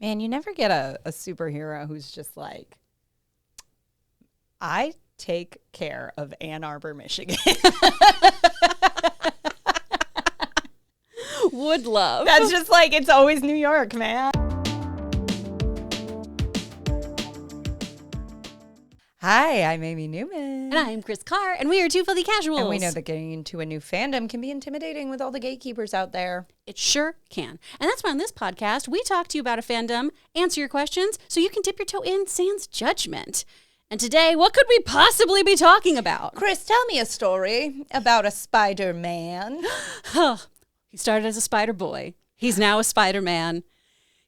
Man, you never get a superhero who's just like, I take care of Ann Arbor, Michigan. Would love. That's just like, it's always New York, man. Hi, I'm Amy Newman. And I'm Kris Carr, and we are Two Filthy Casuals. And we know that getting into a new fandom can be intimidating with all the gatekeepers out there. It sure can. And that's why on this podcast, we talk to you about a fandom, answer your questions, so you can dip your toe in sans judgment. And today, what could we possibly be talking about? Kris, tell me a story about a Spider-Man. He started as a spider boy. He's now a Spider-Man.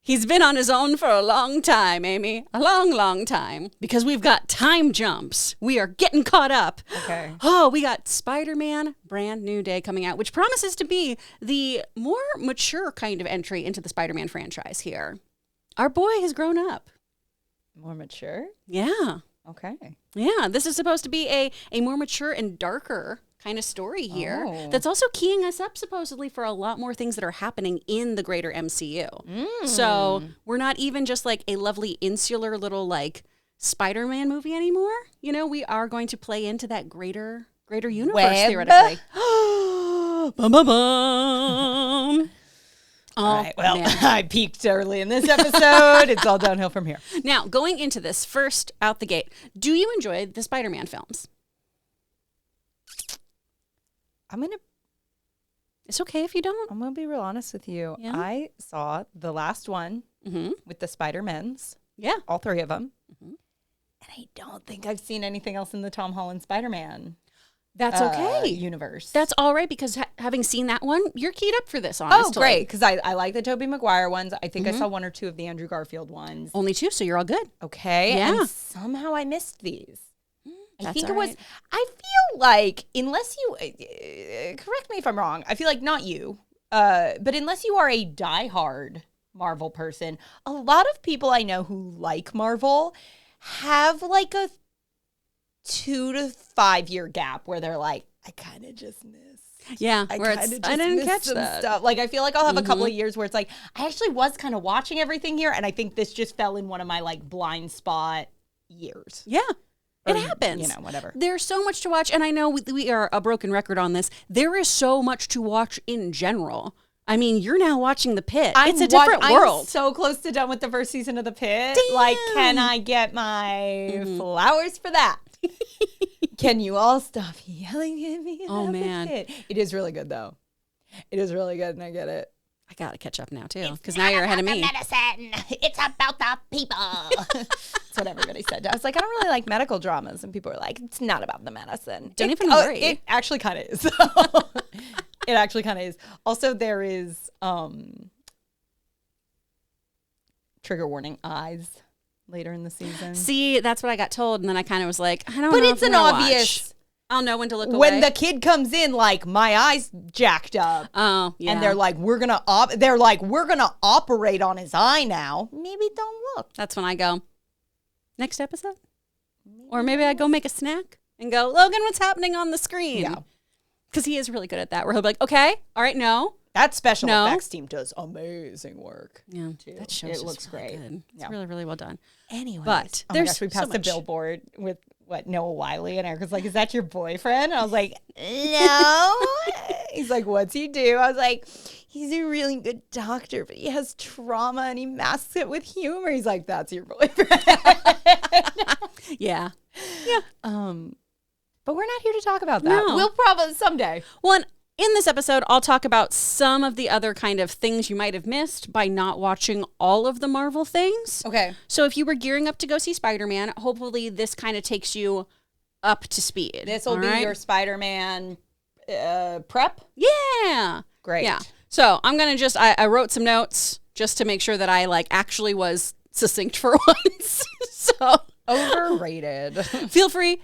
He's been on his own for a long time, Amy. A long, long time. Because we've got time jumps. We are getting caught up. Okay. Oh, we got Spider-Man Brand New Day coming out, which promises to be the more mature kind of entry into the Spider-Man franchise here. Our boy has grown up. More mature? Yeah. Okay. Yeah, this is supposed to be a more mature and darker kind of story here that's also keying us up supposedly for a lot more things that are happening in the greater MCU. So we're not even just like a lovely insular little like Spider-Man movie anymore. You know, we are going to play into that greater universe theoretically. Bum, bum, bum. All right, well, I peaked early in this episode. It's all downhill from here. Now, going into this, first out the gate, do you enjoy the Spider-Man films? It's okay if you don't. I'm going to be real honest with you. Yeah. I saw the last one with the Spider-Mens. Yeah. All three of them. And I don't think I've seen anything else in the Tom Holland Spider-Man That's okay. universe. That's all right, because having seen that one, you're keyed up for this, honestly. Oh, great, because I like the Tobey Maguire ones. I think I saw one or two of the Andrew Garfield ones. Only two, so you're all good. Okay, Yeah. and somehow I missed these. I think all it was, right. I feel like, unless you, correct me if I'm wrong, I feel like not you, but unless you are a diehard Marvel person, a lot of people I know who like Marvel have like a 2 to 5 year gap where they're like, I kind of just miss. Yeah, I where kind it's, of I just didn't miss catch some that. stuff. Like, I feel like I'll have a couple of years where it's like, I actually was kind of watching everything here, and I think this just fell in one of my like blind spot years. Yeah. It Or, happens. You know, whatever. There's so much to watch, and I know we are a broken record on this. There is so much to watch in general. I mean, you're now watching The Pit. It's a different world. I'm so close to done with the first season of The Pit. Damn. Like, can I get my flowers for that? Can you all stop yelling at me about man. The Pit? It is really good, though. It is really good, and I get it. I got to catch up now, too, because now you're ahead of me. Medicine. It's about the people. That's what everybody said. I was like, I don't really like medical dramas. And people were like, it's not about the medicine. Don't even worry. It actually kind of is. It actually kind of is. Also, there is trigger warning eyes later in the season. See, that's what I got told, and then I kind of was like, I don't know. But if it's I'm an gonna obvious... watch. I'll know when to look away. When the kid comes in, like, my eyes jacked up. Oh, yeah. And they're like, we're gonna operate on his eye now. Maybe don't look. That's when I go, next episode? Or maybe I go make a snack and go, Logan, what's happening on the screen? Yeah. Because he is really good at that, where he'll be like, okay, all right, no. That special No. effects team does amazing work. Yeah, too. that show It looks really great. good. It's Yeah. really, really well done. Anyways, But oh my there's gosh, we so passed a much. billboard with Noah Wiley, and Erica's like, "Is that your boyfriend?" I was like, "No." He's like, "What's he do?" I was like, "He's a really good doctor, but he has trauma and he masks it with humor." He's like, "That's your boyfriend." Yeah. But we're not here to talk about that. No. We'll probably someday. Well, and in this episode, I'll talk about some of the other kind of things you might have missed by not watching all of the Marvel things. Okay. So if you were gearing up to go see Spider-Man, hopefully this kind of takes you up to speed. This will all be right? your Spider-Man prep. Yeah. Great. Yeah. So I'm going to I wrote some notes just to make sure that I like actually was succinct for once. So Overrated. feel free.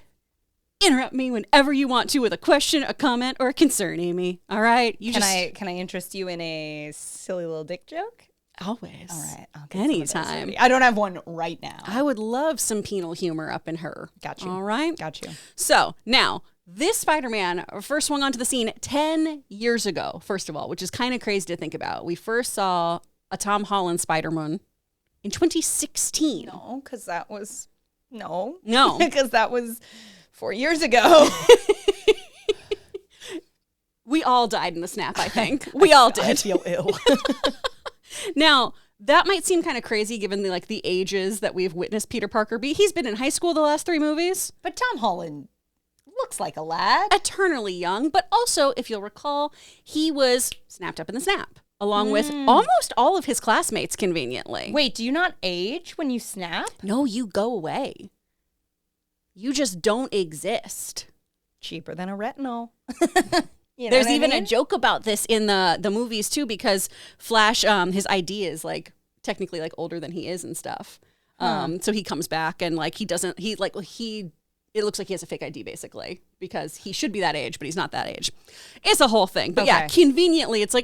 Interrupt me whenever you want to with a question, a comment, or a concern, Amy. All right? Can I interest you in a silly little dick joke? Always. All right. I'll get some of those Anytime. ready. I don't have one right now. I would love some penal humor up in her. Got you. All right? Got you. So now, this Spider-Man first swung onto the scene 10 years ago, first of all, which is kind of crazy to think about. We first saw a Tom Holland Spider-Man in 2016. No, because that was... No. No. Because that was 4 years ago. We all died in the snap, I think. We all did. I feel ill. Now, that might seem kind of crazy given the ages that we've witnessed Peter Parker be. He's been in high school the last 3 movies. But Tom Holland looks like a lad. Eternally young. But also, if you'll recall, he was snapped up in the snap, along with almost all of his classmates, conveniently. Wait, do you not age when you snap? No, you go away. You just don't exist. Cheaper than a retinol. There's even a joke about this in the movies too, because Flash, his ID is technically older than he is and stuff. So he comes back and it looks like he has a fake ID basically because he should be that age, but he's not that age. It's a whole thing. But yeah, conveniently it's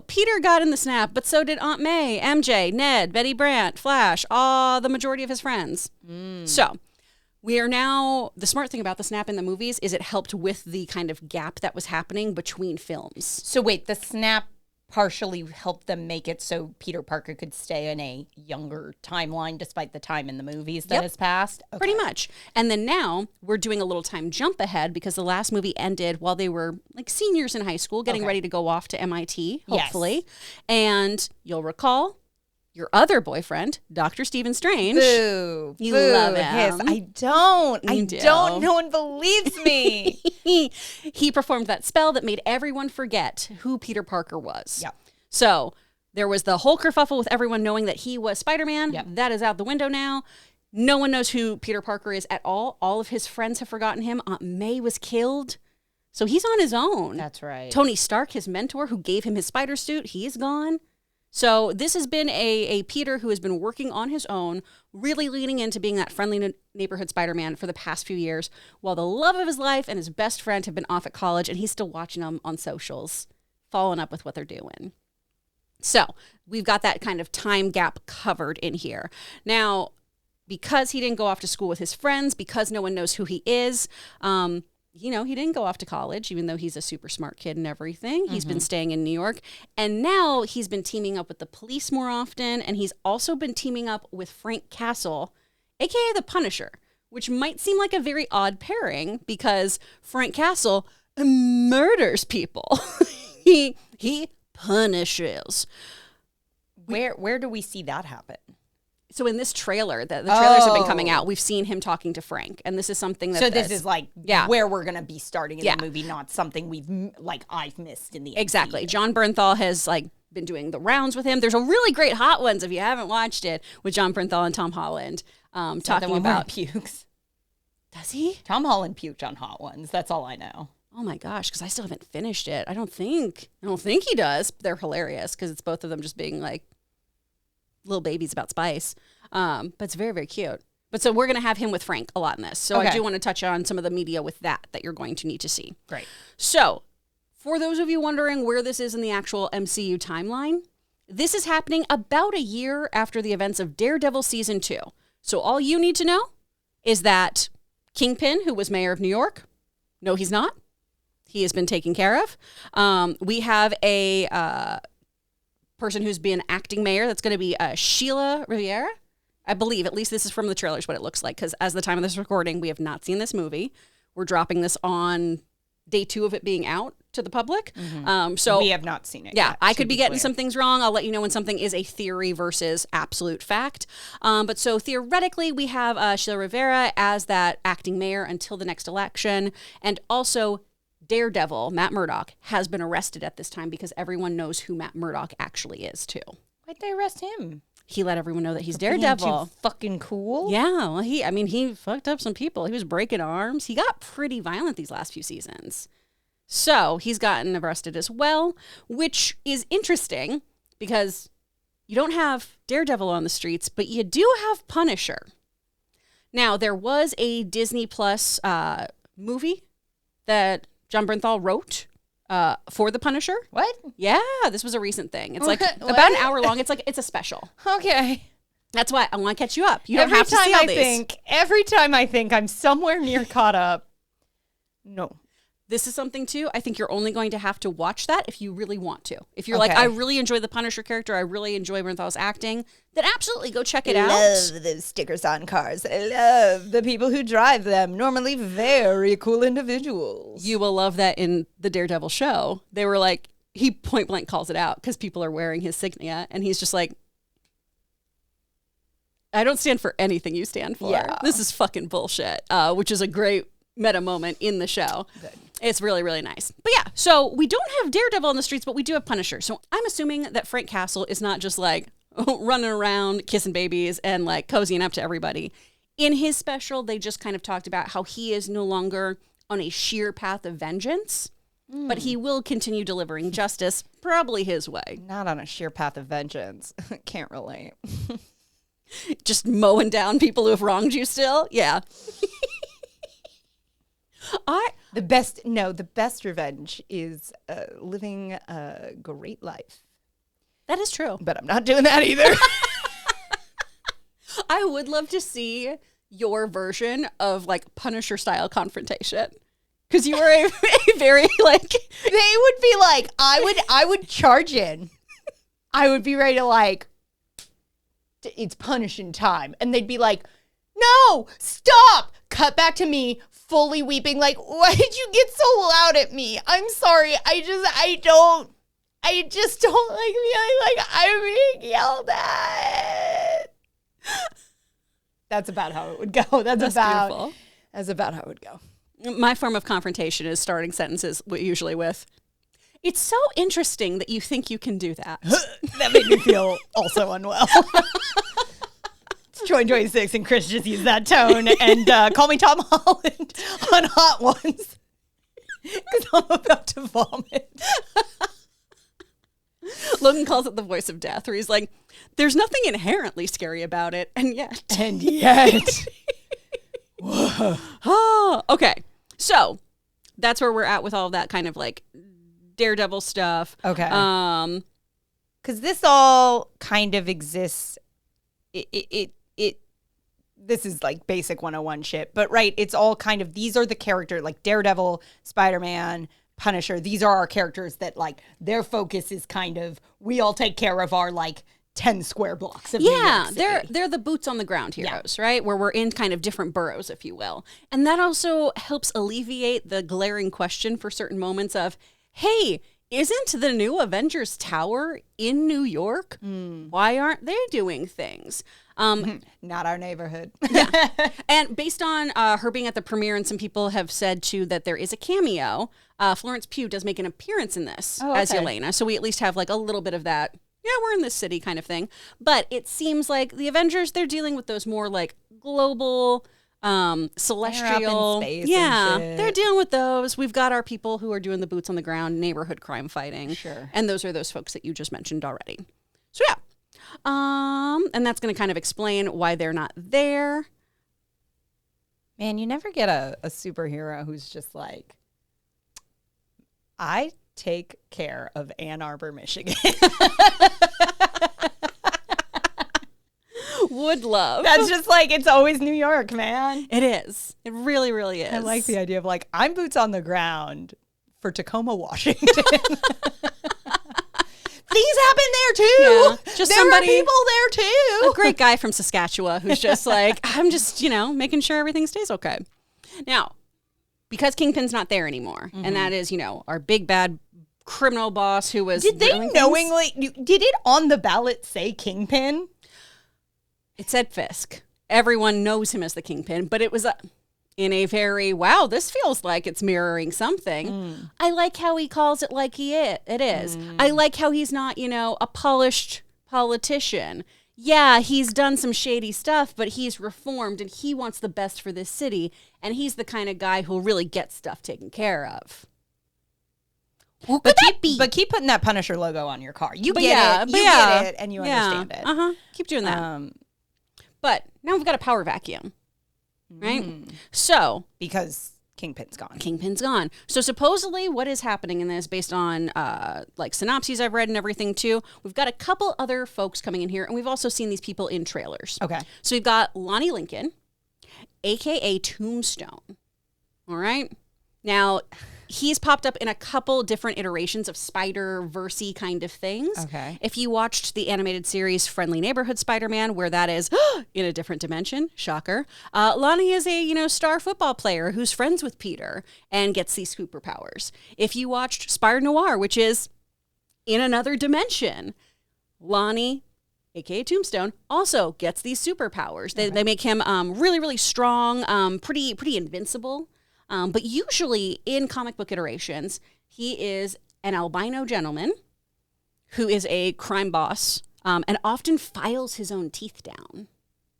Peter got in the snap, but so did Aunt May, MJ, Ned, Betty Brant, Flash, the majority of his friends. So we are now, the smart thing about the snap in the movies is it helped with the kind of gap that was happening between films. So wait, the snap partially helped them make it so Peter Parker could stay in a younger timeline despite the time in the movies that has passed? Okay. Pretty much. And then now we're doing a little time jump ahead because the last movie ended while they were seniors in high school, getting ready to go off to MIT, hopefully. Yes. And you'll recall your other boyfriend, Dr. Stephen Strange. Boo. You love him. Yes, I don't. I don't. No one believes me. He performed that spell that made everyone forget who Peter Parker was. Yeah. So there was the whole kerfuffle with everyone knowing that he was Spider-Man. Yep. That is out the window now. No one knows who Peter Parker is at all. All of his friends have forgotten him. Aunt May was killed. So he's on his own. That's right. Tony Stark, his mentor, who gave him his spider suit, he's gone. So this has been a Peter who has been working on his own, really leaning into being that friendly neighborhood Spider-Man for the past few years, while the love of his life and his best friend have been off at college, and he's still watching them on socials, following up with what they're doing. So we've got that kind of time gap covered in here. Now, because he didn't go off to school with his friends, because no one knows who he is, he didn't go off to college, even though he's a super smart kid and everything. He's been staying in New York. And now he's been teaming up with the police more often. And he's also been teaming up with Frank Castle, a.k.a. the Punisher, which might seem like a very odd pairing because Frank Castle murders people. He punishes. Where do we see that happen? So in this trailer, the trailers have been coming out. We've seen him talking to Frank, and this is something that. So this is where we're gonna be starting in the movie, not something I've missed in the exactly. MCU. John Bernthal has been doing the rounds with him. There's a really great Hot Ones if you haven't watched it with John Bernthal and Tom Holland talking about pukes. Does he? Tom Holland puked on Hot Ones. That's all I know. Oh my gosh, because I still haven't finished it. I don't think he does. They're hilarious because it's both of them just being little babies about spice. But it's very, very cute. But so we're going to have him with Frank a lot in this. So I do want to touch on some of the media with that you're going to need to see. Great. So for those of you wondering where this is in the actual MCU timeline, this is happening about a year after the events of Daredevil Season 2. So all you need to know is that Kingpin, who was mayor of New York, no, he's not. He has been taken care of. We have a person who's been acting mayor. That's going to be Sheila Rivera. I believe, at least this is from the trailers, what it looks like. Because as the time of this recording, we have not seen this movie. We're dropping this on day 2 of it being out to the public. So we have not seen it yet, I to could be getting some things wrong. I'll let you know when something is a theory versus absolute fact. But so theoretically, we have Sheila Rivera as that acting mayor until the next election. And also Daredevil, Matt Murdock, has been arrested at this time because everyone knows who Matt Murdock actually is too. Why'd they arrest him? He let everyone know that he's For being Daredevil. too fucking cool? Yeah, well, he fucked up some people. He was breaking arms. He got pretty violent these last few seasons. So he's gotten arrested as well, which is interesting because you don't have Daredevil on the streets, but you do have Punisher. Now, there was a Disney Plus movie that John Bernthal wrote for the Punisher. What? Yeah, this was a recent thing. It's What? about an hour long. It's a special. Okay. That's why I want to catch you up. You don't have to see all these. Every time I think I'm somewhere near caught up, no. this is something too. I think you're only going to have to watch that if you really want to. If you're like, I really enjoy the Punisher character, I really enjoy Bernthal's acting, then absolutely go check it out. Love those stickers on cars. I love the people who drive them. Normally very cool individuals. You will love that in the Daredevil show. They were like, he point blank calls it out because people are wearing his signia, and he's just like, I don't stand for anything you stand for. Yeah. This is fucking bullshit, which is a great meta moment in the show. Good. It's really, really nice. But yeah, so we don't have Daredevil in the streets, but we do have Punisher. So I'm assuming that Frank Castle is not just like running around kissing babies and like cozying up to everybody. In his special, they just kind of talked about how he is no longer on a sheer path of vengeance, but he will continue delivering justice, probably his way. Not on a sheer path of vengeance. Can't relate. Just mowing down people who have wronged you still? Yeah. The best revenge is living a great life. That is true. But I'm not doing that either. I would love to see your version of like Punisher style confrontation. Because you are a very like... They would be like, I would charge in. I would be ready to like, it's punishing time. And they'd be like, no, stop. Cut back to me, fully weeping, like, why did you get so loud at me? I'm sorry. I just don't like feeling like I'm being yelled at. That's about how it would go. That's about how it would go. My form of confrontation is starting sentences usually with, it's so interesting that you think you can do that. That made me feel also unwell. It's 2026 and Kris just used that tone and call me Tom Holland on Hot Ones because I'm about to vomit. Logan calls it the voice of death, where he's like, there's nothing inherently scary about it, and yet. Okay, so that's where we're at with all of that kind of like Daredevil stuff. Okay. Because this all kind of exists. This is like basic 101 shit, but right, it's all kind of, these are the characters like Daredevil, Spider-Man, Punisher. These are our characters that like their focus is kind of, we all take care of our like 10 square blocks of New York City. They're the boots on the ground heroes, right? Where we're in kind of different boroughs, if you will. And that also helps alleviate the glaring question for certain moments of, hey, isn't the new Avengers Tower in New York? Why aren't they doing things? Not our neighborhood. Yeah. And based on her being at the premiere, and some people have said too that there is a cameo, Florence Pugh does make an appearance in this as Yelena. So we at least have like a little bit of that, yeah, we're in this city kind of thing. But it seems like the Avengers, they're dealing with those more like global, celestial. Space yeah, and shit. they're dealing with those. We've got our people who are doing the boots on the ground, neighborhood crime fighting. Sure. And those are those folks that you just mentioned already. So yeah. And that's going to kind of explain why they're not there. Man, you never get a superhero who's just like, I take care of Ann Arbor, Michigan. Would love. That's just like, it's always New York, man. It is. It really, really is. I like the idea of like, I'm boots on the ground for Tacoma, Washington. Things happen there too. Yeah, just there somebody, are people there too. A great guy from Saskatchewan who's just like, I'm just, making sure everything stays okay. Now, because Kingpin's not there anymore, and that is, our big bad criminal boss who was. Did they knowingly? Did it on the ballot say Kingpin? It said Fisk. Everyone knows him as the Kingpin, but it was in a very, wow, this feels like it's mirroring something. I like how he calls it like it is. I like how he's not, a polished politician. Yeah, he's done some shady stuff, but he's reformed and he wants the best for this city. And he's the kind of guy who'll really get stuff taken care of. Who could that be? But keep putting that Punisher logo on your car. You get it, and you understand it. Keep doing that. But now we've got a power vacuum, right? So because Kingpin's gone. Kingpin's gone. So supposedly what is happening in this, based on like synopses I've read and everything too, we've got a couple other folks coming in here, and we've also seen these people in trailers. Okay. So we've got Lonnie Lincoln, a.k.a. Tombstone. All right? Now, he's popped up in a couple different iterations of Spider-Verse-y kind of things. Okay. If you watched the animated series Friendly Neighborhood Spider-Man, where that is in a different dimension, shocker, Lonnie is a star football player who's friends with Peter and gets these superpowers. If you watched Spider-Noir, which is in another dimension, Lonnie, aka Tombstone, also gets these superpowers. They make him really, really strong, pretty invincible. But usually in comic book iterations, he is an albino gentleman who is a crime boss and often files his own teeth down.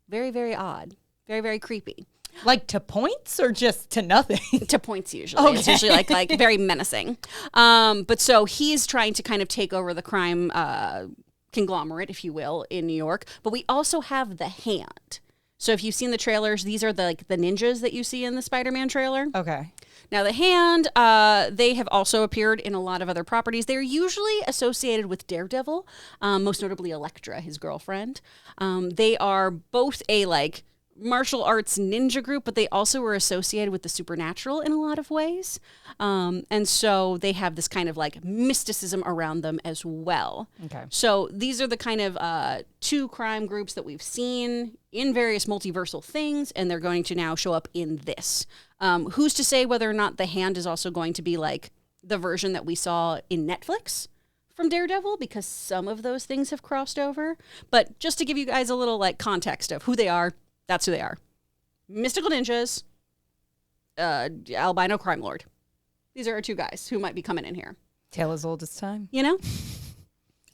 Very, very odd. Very, very creepy. Like to points or just to nothing? To points usually. Okay. It's usually like very menacing. But so he's trying to kind of take over the crime conglomerate, if you will, in New York. But we also have the Hand. So if you've seen the trailers, these are the ninjas that you see in the Spider-Man trailer. Okay. Now the Hand, they have also appeared in a lot of other properties. They're usually associated with Daredevil, most notably Elektra, his girlfriend. They are both a martial arts ninja group, but they also were associated with the supernatural in a lot of ways. And so they have this kind of mysticism around them as well. Okay. So these are the kind of two crime groups that we've seen in various multiversal things, and they're going to now show up in this. Who's to say whether or not the Hand is also going to be the version that we saw in Netflix from Daredevil, because some of those things have crossed over. But just to give you guys a little context of who they are, that's who they are. Mystical ninjas, albino crime lord. These are our two guys who might be coming in here. Tale as old as time.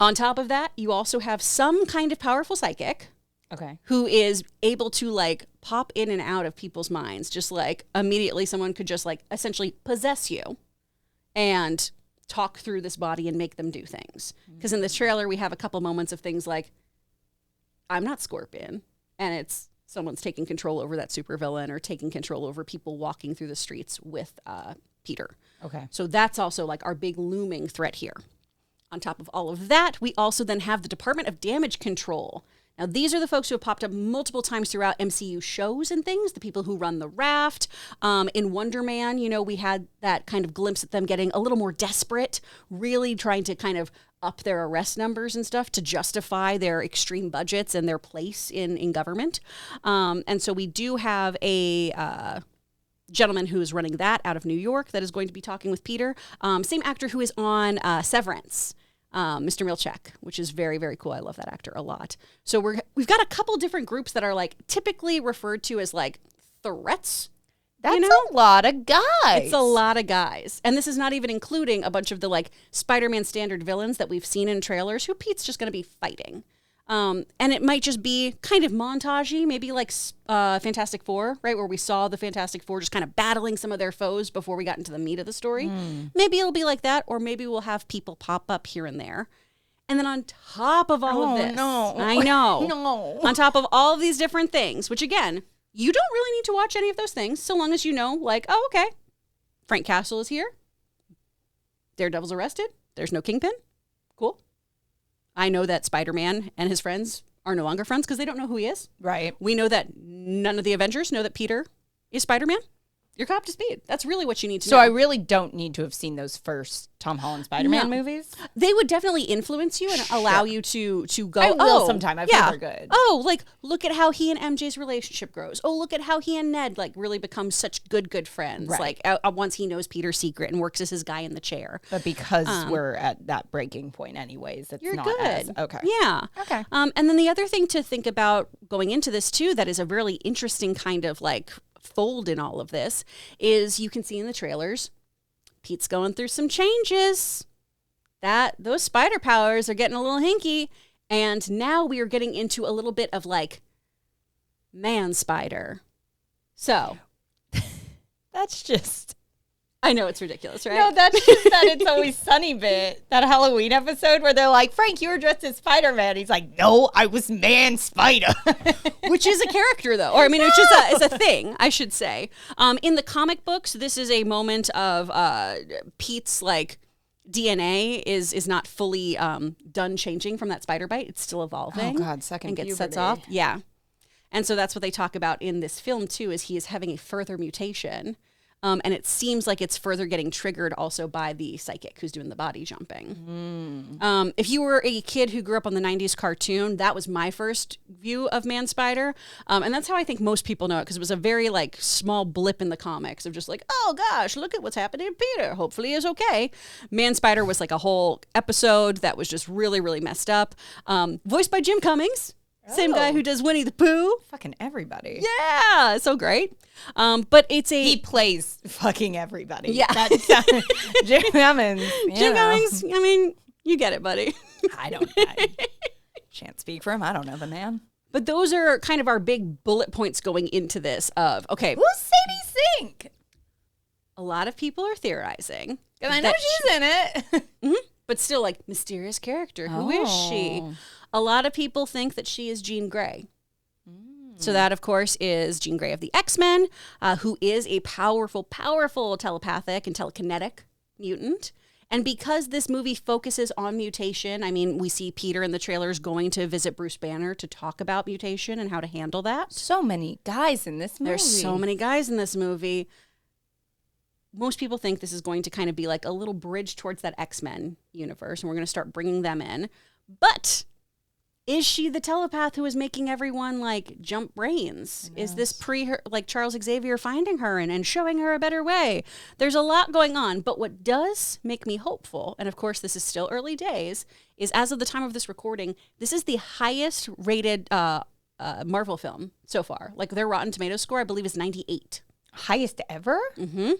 On top of that, you also have some kind of powerful psychic. Okay. Who is able to pop in and out of people's minds. Just immediately someone could just essentially possess you and talk through this body and make them do things. Because in the trailer, we have a couple moments of things like, I'm not Scorpion. And it's someone's taking control over that supervillain or taking control over people walking through the streets with Peter. Okay. So that's also our big looming threat here. On top of all of that, we also then have the Department of Damage Control. Now, these are the folks who have popped up multiple times throughout MCU shows and things, the people who run the raft. In Wonder Man, we had that kind of glimpse at them getting a little more desperate, really trying to kind of up their arrest numbers and stuff to justify their extreme budgets and their place in government. And so we do have a gentleman who is running that out of New York that is going to be talking with Peter. Same actor who is on Severance. Mr. Milchek, which is very, very cool. I love that actor a lot. So we've got a couple different groups that are typically referred to as threats. That's a lot of guys. It's a lot of guys. And this is not even including a bunch of the Spider-Man standard villains that we've seen in trailers who Pete's just going to be fighting. And it might just be kind of montagey, maybe Fantastic Four, right? Where we saw the Fantastic Four just kind of battling some of their foes before we got into the meat of the story. Maybe it'll be like that, or maybe we'll have people pop up here and there. And then on top of all of this, I know, No. on top of all of these different things, which again, you don't really need to watch any of those things so long as you know, oh, okay, Frank Castle is here. Daredevil's arrested. There's no Kingpin. Cool. I know that Spider-Man and his friends are no longer friends because they don't know who he is. Right. We know that none of the Avengers know that Peter is Spider-Man. You're caught up to speed. That's really what you need to know. So I really don't need to have seen those first Tom Holland Spider-Man movies? They would definitely influence you and allow you to go, I will sometime. I've heard they're good. Oh, look at how he and MJ's relationship grows. Oh, look at how he and Ned really become such good friends. Right. Once he knows Peter's secret and works as his guy in the chair. But because we're at that breaking point anyways, it's you're not good. as... Okay. Yeah. Okay. And then the other thing to think about going into this too that is a really interesting kind of fold in all of this is you can see in the trailers Pete's going through some changes. Those spider powers are getting a little hinky, and now we are getting into a little bit of man spider. So That's just... I know it's ridiculous, right? No, that's just that It's Always Sunny bit. That Halloween episode where they're like, Frank, you were dressed as Spider-Man. He's like, no, I was Man Spider. Which is a character, though. Or, I mean, it's a thing, I should say. In the comic books, this is a moment of Pete's, DNA is not fully done changing from that spider bite. It's still evolving. Oh, God, second and gets puberty. sets off. Yeah. And so that's what they talk about in this film, too, is he is having a further mutation. And it seems like it's further getting triggered also by the psychic who's doing the body jumping. If you were a kid who grew up on the 90s cartoon, that was my first view of Man-Spider. And that's how I think most people know it, because it was a very like small blip in the comics of just like, oh gosh, look at what's happening to Peter. Hopefully he's okay. Man-Spider was like a whole episode that was just really, really messed up. Voiced by Jim Cummings. Same guy who does Winnie the Pooh. Fucking everybody. Yeah, so great. But he plays fucking everybody. Yeah. Jim Cummings. Jim Cummings, I mean, you get it, buddy. I can't speak for him. I don't know the man. But those are kind of our big bullet points going into this of, okay. Who's Sadie Sink? A lot of people are theorizing. Because I know she's in it. But still, like, mysterious character. Who is she? A lot of people think that she is Jean Grey. So that, of course, is Jean Grey of the X-Men, who is a powerful, powerful telepathic and telekinetic mutant. And because this movie focuses on mutation, I mean, we see Peter in the trailers going to visit Bruce Banner to talk about mutation and how to handle that. So many guys in this movie. There's so many guys in this movie. Most people think this is going to kind of be like a little bridge towards that X-Men universe, and we're going to start bringing them in. But is she the telepath who is making everyone like jump brains? Is this her, like Charles Xavier finding her and showing her a better way? There's a lot going on, but what does make me hopeful, and of course this is still early days, is as of the time of this recording, this is the highest rated Marvel film so far. Like their Rotten Tomatoes score, I believe, is 98. Highest ever? Mm-hmm.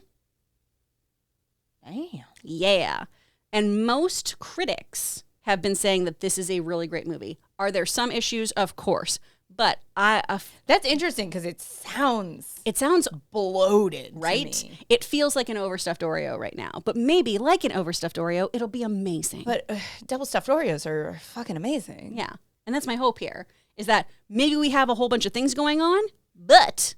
Damn. Yeah. And most critics have been saying that this is a really great movie. Are there some issues? Of course. But that's interesting because it sounds bloated, right? It feels like an overstuffed Oreo right now. But maybe like an overstuffed Oreo, it'll be amazing. But double stuffed Oreos are fucking amazing. Yeah. And that's my hope here, is that maybe we have a whole bunch of things going on, but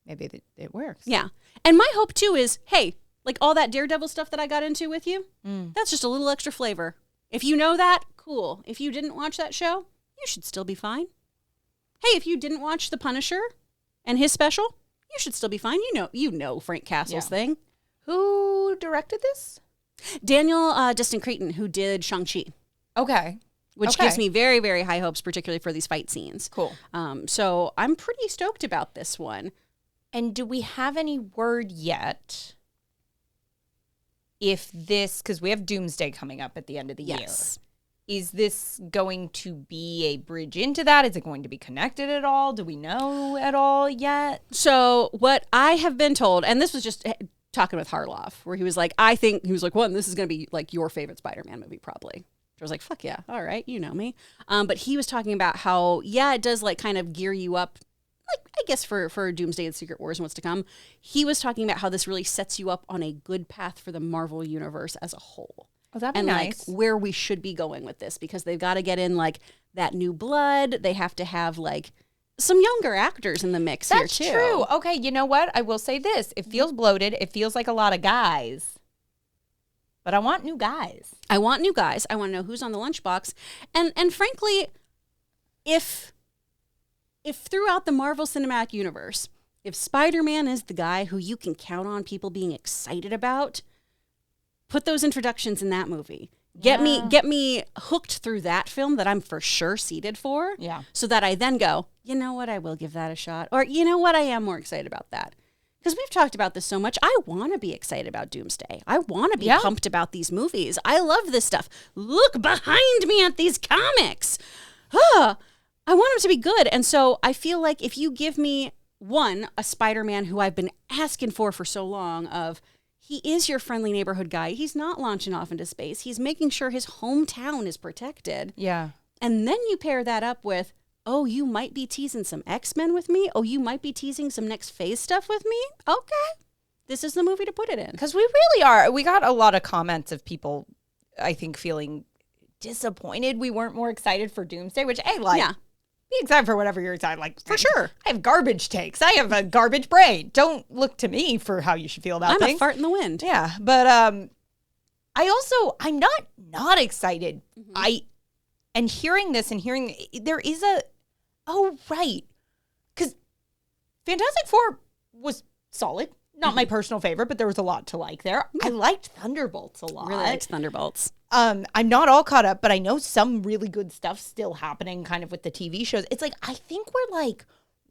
maybe it works. Yeah. And my hope too is, hey, like all that Daredevil stuff that I got into with you, that's just a little extra flavor. If you know that, cool. If you didn't watch that show, you should still be fine. Hey, if you didn't watch The Punisher and his special, you should still be fine. You know Frank Castle's thing. Who directed this? Daniel Destin Creighton, who did Shang-Chi. Okay. Which gives me very, very high hopes, particularly for these fight scenes. Cool. So I'm pretty stoked about this one. And do we have any word yet if this, because we have Doomsday coming up at the end of the year. Is this going to be a bridge into that? Is it going to be connected at all? Do we know at all yet? So what I have been told, and this was just talking with Harloff, where he was like, one, this is going to be like your favorite Spider-Man movie, probably. I was like, fuck yeah. All right. You know me. But he was talking about how, it does like kind of gear you up, like, I guess for Doomsday and Secret Wars and what's to come. He was talking about how this really sets you up on a good path for the Marvel universe as a whole. Oh, that'd be nice. Like where we should be going with this, because they've got to get in like that new blood. They have to have like some younger actors in the mix here too. That's true. Okay, you know what? I will say this. It feels bloated. It feels like a lot of guys. But I want new guys. I want to know who's on the lunchbox. And frankly, if throughout the Marvel Cinematic Universe, if Spider-Man is the guy who you can count on people being excited about, put those introductions in that movie. Get me hooked through that film that I'm for sure seated for. Yeah. So that I then go, you know what, I will give that a shot. Or you know what, I am more excited about that. Because we've talked about this so much. I want to be excited about Doomsday. I want to be pumped about these movies. I love this stuff. Look behind me at these comics. I want them to be good. And so I feel like if you give me, one, a Spider-Man who I've been asking for so long of, he is your friendly neighborhood guy. He's not launching off into space. He's making sure his hometown is protected. Yeah. And then you pair that up with, oh, you might be teasing some X-Men with me. Oh, you might be teasing some next phase stuff with me. Okay. This is the movie to put it in. Because we really are. We got a lot of comments of people, I think, feeling disappointed we weren't more excited for Doomsday, which, hey, like, be excited for whatever you're excited. Like, for sure. I have garbage takes. I have a garbage brain. Don't look to me for how you should feel about things. I'm a fart in the wind. Yeah. But I'm not excited. Mm-hmm. And hearing this and hearing, there is right. Because Fantastic Four was solid. Not my personal favorite, but there was a lot to like there. I liked Thunderbolts a lot. Really liked Thunderbolts. I'm not all caught up, but I know some really good stuff still happening kind of with the TV shows. It's like, I think we're like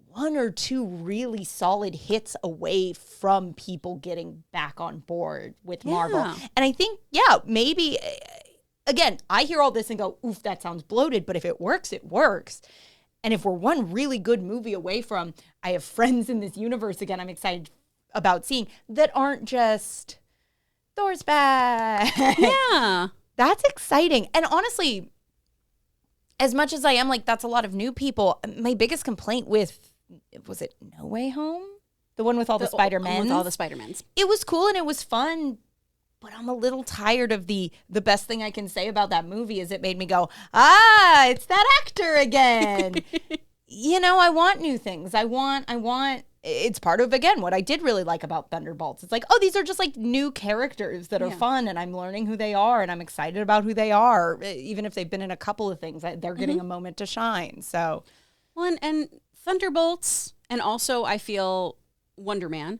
1 or 2 really solid hits away from people getting back on board with Marvel. And I think, maybe, again, I hear all this and go, oof, that sounds bloated, but if it works, it works. And if we're one really good movie away from, I have friends in this universe, again, I'm excited about seeing, that aren't just Thor's back. Yeah. That's exciting. And honestly, as much as I am like, that's a lot of new people, my biggest complaint with, was it No Way Home? The one with all the Spider-Men? With all the Spider-Mens. It was cool and it was fun, but I'm a little tired of the best thing I can say about that movie is it made me go, it's that actor again. I want new things. I want, it's part of, again, what I did really like about Thunderbolts. It's like, these are just like new characters that are fun and I'm learning who they are and I'm excited about who they are. Even if they've been in a couple of things, they're getting a moment to shine. So, well, and Thunderbolts and also I feel Wonder Man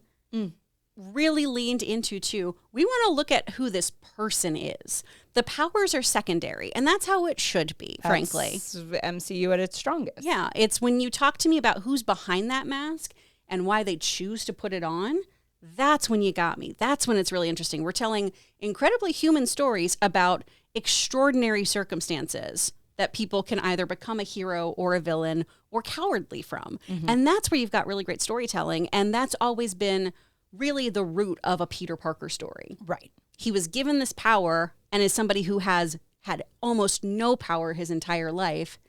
really leaned into too. We want to look at who this person is. The powers are secondary, and that's how it should be, frankly. That's MCU at its strongest. Yeah, it's when you talk to me about who's behind that mask and why they choose to put it on, that's when you got me. That's when it's really interesting. We're telling incredibly human stories about extraordinary circumstances that people can either become a hero or a villain or cowardly from. And that's where you've got really great storytelling, and that's always been really the root of a Peter Parker story. Right. He was given this power and is somebody who has had almost no power his entire life.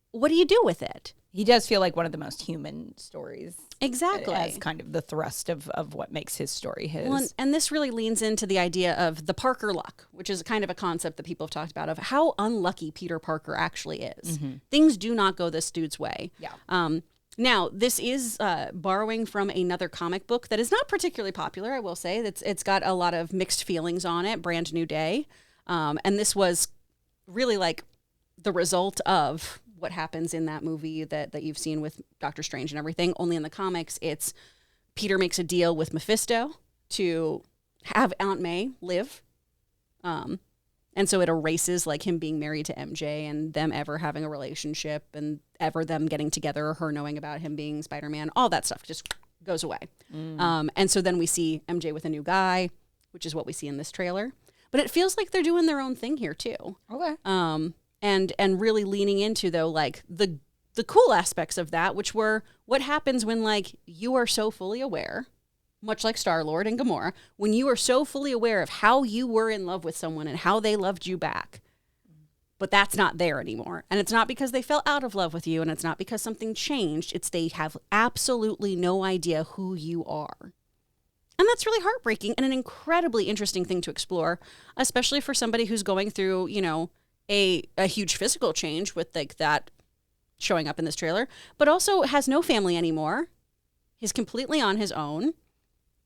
What do you do with it? He does feel like one of the most human stories. Exactly. As kind of the thrust of what makes his story his. Well, and this really leans into the idea of the Parker luck, which is kind of a concept that people have talked about of how unlucky Peter Parker actually is. Things do not go this dude's way. Yeah. Now, this is borrowing from another comic book that is not particularly popular, I will say. It's got a lot of mixed feelings on it, Brand New Day. And this was really like the result of what happens in that movie that you've seen with Doctor Strange and everything. Only in the comics, it's Peter makes a deal with Mephisto to have Aunt May live. And so it erases like him being married to MJ and them ever having a relationship and ever them getting together or her knowing about him being Spider-Man. All that stuff just goes away. And so then we see MJ with a new guy, which is what we see in this trailer. But it feels like they're doing their own thing here too. Okay. And really leaning into though like the cool aspects of that, which were what happens when like you are so fully aware, much like Star-Lord and Gamora, when you are so fully aware of how you were in love with someone and how they loved you back, but that's not there anymore. And it's not because they fell out of love with you, and it's not because something changed. It's they have absolutely no idea who you are. And that's really heartbreaking and an incredibly interesting thing to explore, especially for somebody who's going through, a huge physical change with like that showing up in this trailer, but also has no family anymore, is completely on his own,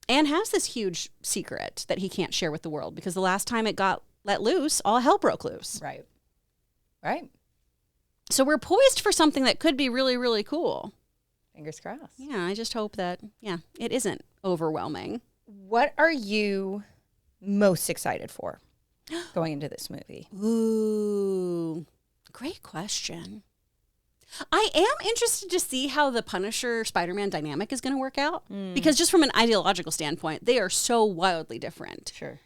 and has this huge secret that he can't share with the world because the last time it got let loose, all hell broke loose. Right. Right. So we're poised for something that could be really, really cool. Fingers crossed. Yeah, I just hope that, it isn't overwhelming. What are you most excited for going into this movie? Ooh, great question. I am interested to see how the Punisher Spider-Man dynamic is going to work out because just from an ideological standpoint, they are so wildly different. Sure.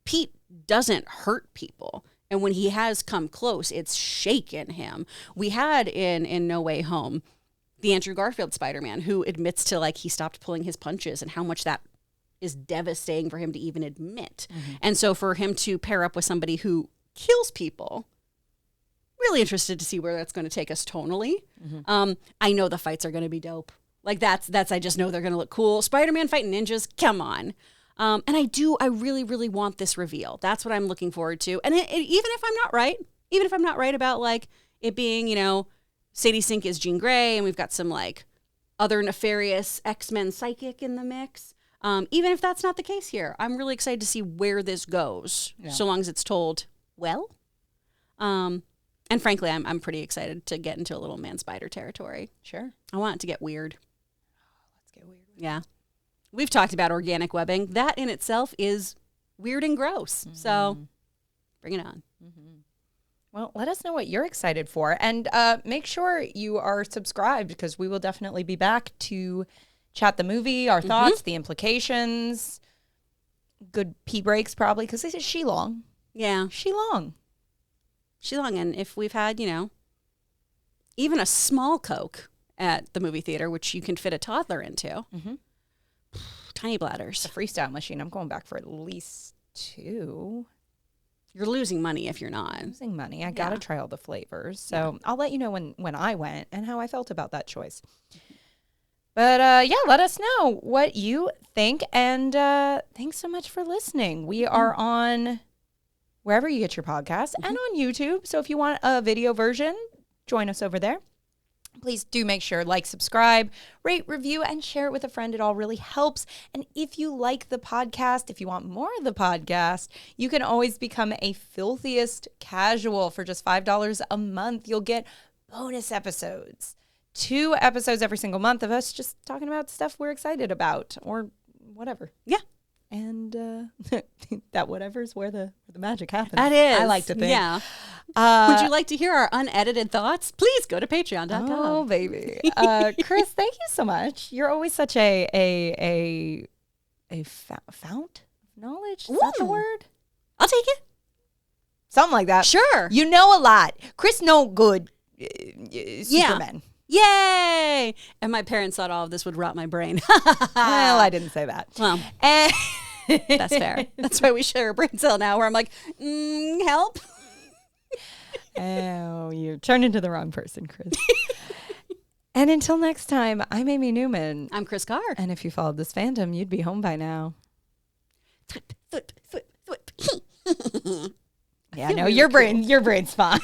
Pete doesn't hurt people. And when he has come close, it's shaken him. We had in No Way Home, the Andrew Garfield Spider-Man who admits to like he stopped pulling his punches and how much that is devastating for him to even admit. And so for him to pair up with somebody who kills people, really interested to see where that's going to take us tonally. I know the fights are going to be dope. Like that's I just know they're going to look cool. Spider-Man fighting ninjas, come on. And I really, really want this reveal. That's what I'm looking forward to. And even if I'm not right about like it being, Sadie Sink is Jean Grey and we've got some like other nefarious X-Men psychic in the mix. Even if that's not the case here, I'm really excited to see where this goes, so long as it's told well. And frankly, I'm pretty excited to get into a little man spider territory. Sure. I want it to get weird. Let's get weird. Yeah. we've talked about organic webbing. That in itself is weird and gross. So bring it on. Well, let us know what you're excited for. And make sure you are subscribed because we will definitely be back to chat the movie, our thoughts, the implications. Good pee breaks probably because this is She-Long. Yeah. She-Long. She-Long. And if we've had, even a small Coke at the movie theater, which you can fit a toddler into, tiny bladders. The freestyle machine. I'm going back for at least 2. You're losing money if you're not. Losing money. I got to try all the flavors. So I'll let you know when I went and how I felt about that choice. But let us know what you think. And thanks so much for listening. We are on wherever you get your podcasts and on YouTube. So if you want a video version, join us over there. Please do make sure, subscribe, rate, review, and share it with a friend. It all really helps. And if you like the podcast, if you want more of the podcast, you can always become a filthiest casual for just $5 a month. You'll get bonus episodes, 2 episodes every single month of us just talking about stuff we're excited about or whatever. Yeah. And that whatever's where the magic happens. That is. I like to think. Yeah. Would you like to hear our unedited thoughts? Please go to patreon.com. Oh, baby. Kris, thank you so much. You're always such a fount of knowledge. Is that the word? I'll take it. Something like that. Sure. You know a lot. Kris know good Superman. Yay! And my parents thought all of this would rot my brain. Well, I didn't say that. Well, that's fair. That's why we share a brain cell now where I'm like, help. Oh, you turned into the wrong person, Kris. And until next time, I'm Amy Newman. I'm Kris Carr. And if you followed this fandom, you'd be home by now. Thwip. Yeah, no, your brain's fine.